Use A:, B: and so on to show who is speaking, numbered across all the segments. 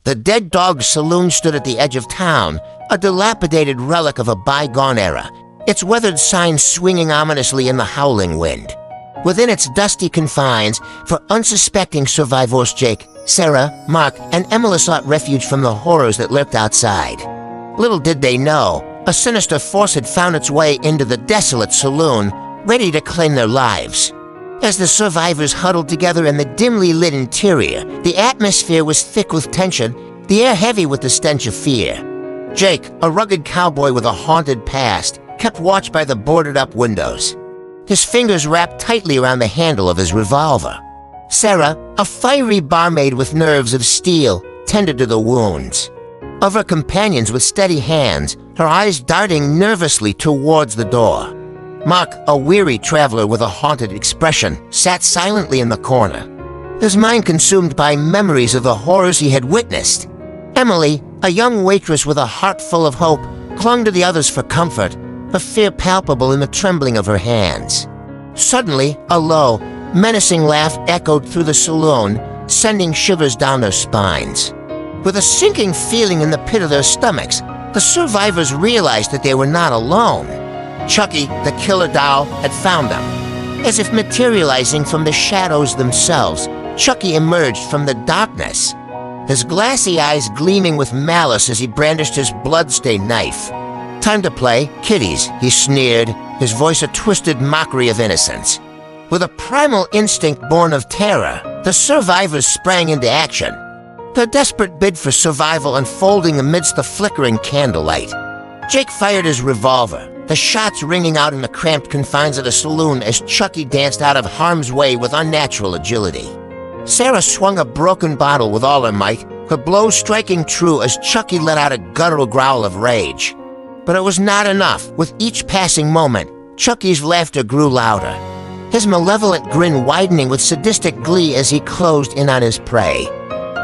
A: The Dead Dog Saloon stood at the edge of town, a dilapidated relic of a bygone era, its weathered sign swinging ominously in the howling wind. Within its dusty confines, for unsuspecting survivors Jake, Sarah, Mark, and Emily sought refuge from the horrors that lurked outside. Little did they know, a sinister force had found its way into the desolate saloon, ready to claim their lives. As the survivors huddled together in the dimly lit interior, the atmosphere was thick with tension, the air heavy with the stench of fear. Jake, a rugged cowboy with a haunted past, kept watch by the boarded-up windows, his fingers wrapped tightly around the handle of his revolver. Sarah, a fiery barmaid with nerves of steel, tended to the wounds of her companions with steady hands, her eyes darting nervously towards the door. Mark, a weary traveler with a haunted expression, sat silently in the corner, his mind consumed by memories of the horrors he had witnessed. Emily, a young waitress with a heart full of hope, clung to the others for comfort, a fear palpable in the trembling of her hands. Suddenly, a low, menacing laugh echoed through the saloon, sending shivers down their spines. With a sinking feeling in the pit of their stomachs, the survivors realized that they were not alone. Chucky, the killer doll, had found them. As if materializing from the shadows themselves, Chucky emerged from the darkness, his glassy eyes gleaming with malice as he brandished his blood-stained knife. "Time to play, kiddies," he sneered, his voice a twisted mockery of innocence. With a primal instinct born of terror, the survivors sprang into action, their desperate bid for survival unfolding amidst the flickering candlelight. Jake fired his revolver, the shots ringing out in the cramped confines of the saloon as Chucky danced out of harm's way with unnatural agility. Sarah swung a broken bottle with all her might, her blows striking true as Chucky let out a guttural growl of rage. But it was not enough. With each passing moment, Chucky's laughter grew louder, his malevolent grin widening with sadistic glee as he closed in on his prey.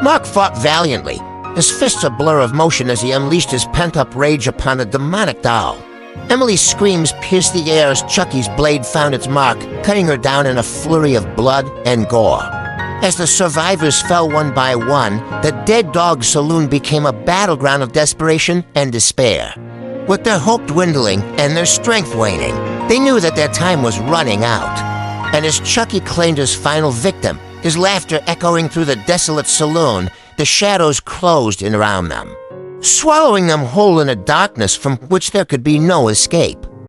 A: Mark fought valiantly, his fists a blur of motion as he unleashed his pent-up rage upon the demonic doll. Emily's screams pierced the air as Chucky's blade found its mark, cutting her down in a flurry of blood and gore. As the survivors fell one by one, the Dead Dog Saloon became a battleground of desperation and despair. With their hope dwindling and their strength waning, they knew that their time was running out. And as Chucky claimed his final victim, his laughter echoing through the desolate saloon, the shadows closed in around them, swallowing them whole in a darkness from which there could be no escape.